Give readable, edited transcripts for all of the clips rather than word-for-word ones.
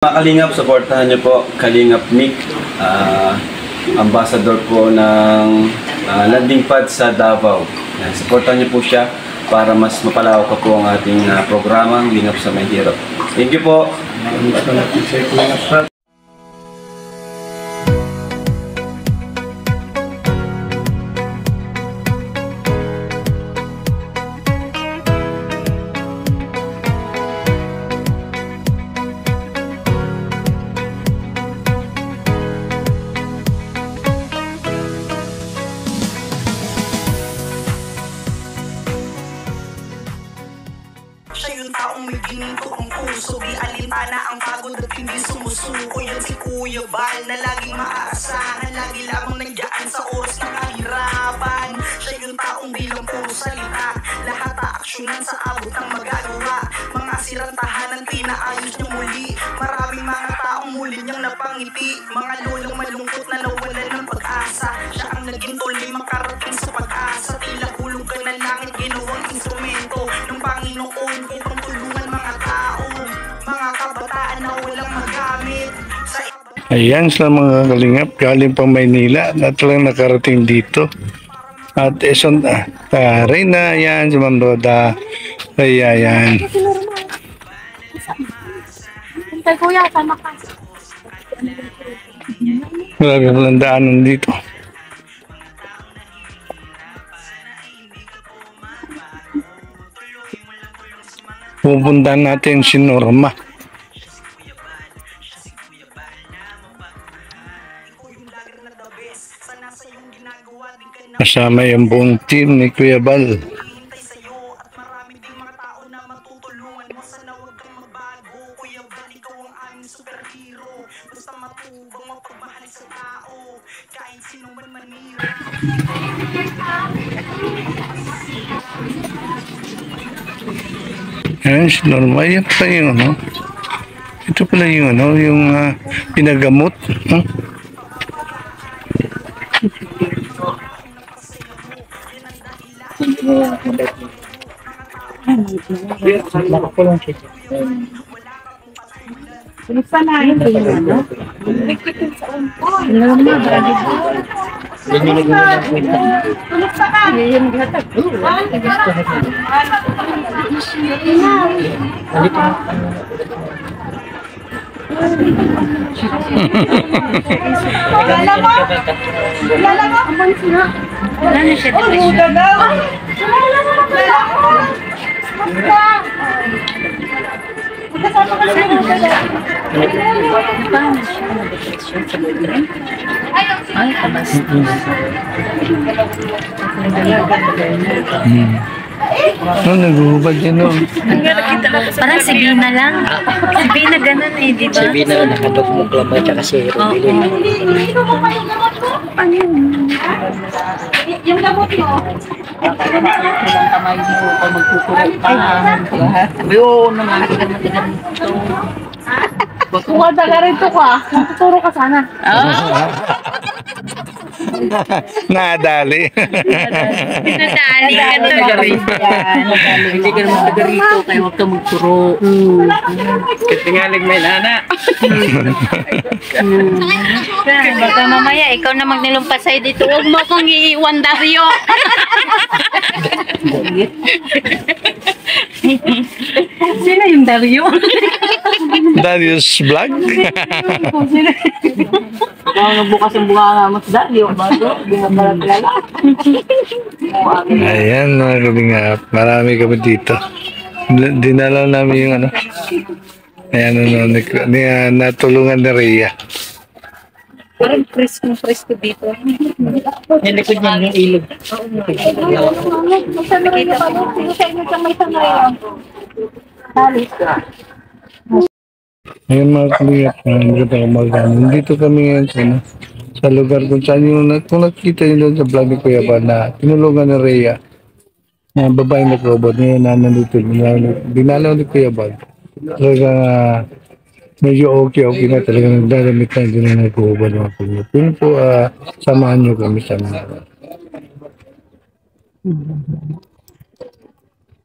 Mga Kalingap, supportahan niyo po Kalingap Nick, ambassador po ng landing pad sa Davao. Supportahan niyo po siya para mas mapalawak pa po ang ating programang Lingap sa Mahirap. Thank you po. Siya yung taong may ginto ang puso, alintana ang pagod at hindi sumusuko. Yan si Kuya Bal na laging maaasahan, lagi lamang nandiyan sa oras ng kahirapan. Siya yung taong bilang puro salita, lahat aaksyonan sa abot ng magagawa. Mga sirang tahanan pinaayos niya muli, maraming mga taong muli niyang napangiti. Mga lolang malungkot na nawalan ng pag-asa, siya ang naging tuloy makarating sa pag-asa. Tila hulog ka ng langit, ginawang instrumento ng Panginoon upang tulungan mga tao, mga kabataan na walang magamit sa... Ayan sa mga Kalingap, galing pa Maynila at lang nakarating dito. At eson, Reyna, yan, si Ma'am Roda, kaya yan. Hintay kuya, tama ka. Marami palang daanan dito. Pupuntahan natin si Norma. Kasama yung buong team ni Kuya Bal. Hintay sa'yo at marami ding mga tao na matutulungan mo. Sana huwag kang magbago, Kuya Bal, ikaw ang aming superhero. Basta matubang mapagmahal sa tao, kahit sino man manira. Ayan si Norma, yan pala yung ano. Ito pala yung ano, yung pinagamot. Tulog pa na yun. Ano? Alam mo, brady ko. Tulog pa na. Yun gatag. Lala mo? Lala mo? Aman sila. Wala na siya depression. Lala mo? Kasama ka sa mga paano siya na-depression sa boyfriend? Ay, kabas. Ano, nag-uubad yan, no? Parang si Bina lang. Si Bina ganun eh, di ba? Si Bina, nakadugmog lang ba? Tsaka si Rubilin. Ano yun? Yung gamot mo. Ilang kamay mo pag magkukurot pa. Ayun naman. Kumada ka rin to ka. Tuturo ka sana. Nadali. Nadali ka to. Hindi ka naman taga rito, kaya huwag ka magturo. Kasi nga may nana. Baka mamaya, ikaw na magnilumpasay dito. Huwag mo akong iiwan, Dario. Sino yung Dario? Darius Vlog. Ikaw nagbukas ang bunga nga mas dali. O ba ito? Hindi mo pala kilala. Ayan mga Kalingap, marami kami dito. Dinala namin yung ano. Ayan, natulungan ni Rhea. Parang presko dito. Yung likod niya yung ilog. Magsanay ka pa doon. Sa inyo may sanay lang. Halis ka. Ayan mga Kalingap, dito kami ngayon sa lugar kung saan kung nakita nyo doon sa vlog ni Kuya Bal na tinulungan ni Rhea. Babae na robot niya na nandito. Dinalaw ni Kuya Bal. Talagang medyo okay na talagang nagdadamit na din na nagkuhubad mga Kalingap. Yun po, samahan nyo kami sa mga.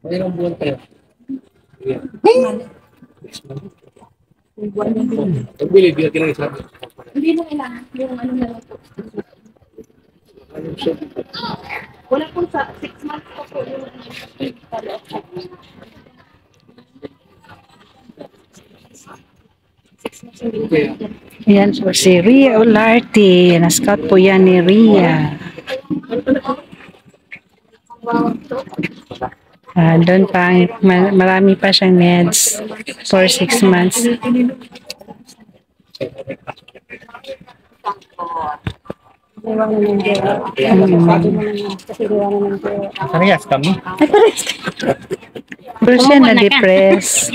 Mayroong buwan kayo. Hindi mo kailangan. Yung ano na lang po. Wala po sa 6 months pa po yung follow-up. Yan po si Ria Olarte. Na-scout po yan ni Ria. Doon pa, marami pa siyang meds for 6 months. Parehas kami. Pero siya na-depress.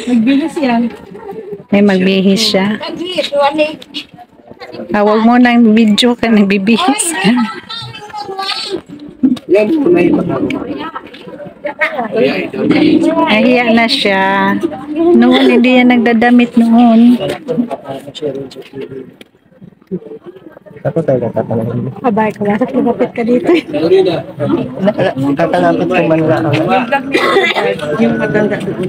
Nagbihis yan. May magbihis siya. Huwag mo nang video ka, nagbibihis ka. Nahiya na siya. Noon, hindi yan nagdadamit noon. Kabay ko. Bakit lumapit ka dito? Kakalapit ko man lang. Yung maganda doon.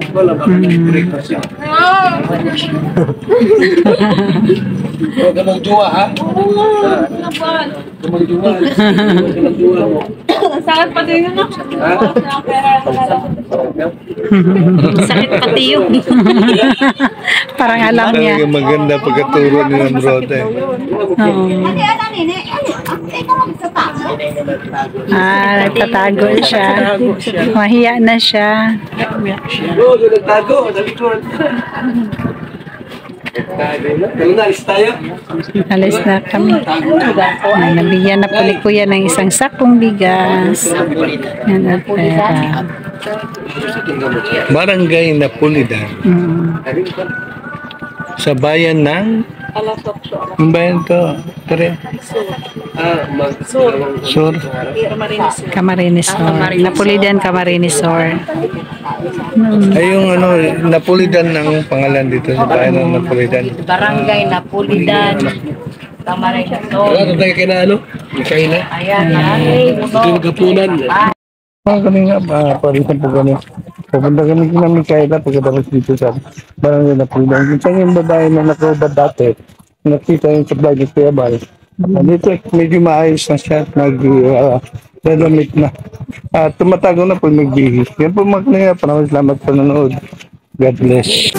Huwag ka magjuwa, ha? Magjuwa. Sakit pa din yun, no? Sakit pati yun. Parang alam niya. Maganda pagkaturo ni Ma'am Roda. Nagtatago siya. Mahiya na siya. Nagtago. Alis tayo. Alis na kami. Nabigyan na po ni Kuya ng isang sakong bigas. Yan at pera. Barangay Napolitan. Sa bayan ng ang bayan to, Tere. Sur. Camarines Sur. Napolitan Camarines Sur. Ay yung ano, Napolitan ang pangalan dito sa bayan ng Napolitan. Barangay Napolitan. Camarines Sur. Wala tayo kay na ano? Kay na? Ayan. Ito yung kapunan. Kami nga, parisan po kami. Pupunta kami kina Mikaela pagkatapos dito sa barangay Napolitan. Kung saan yung babae na nakubad dati, nakita yung supply ni Kuya Bal. Dito, medyo maayos na siya at nag-renomate na. Tumatago na po nagbihis. Yan po mga kanina, salamat sa nanonood. God bless.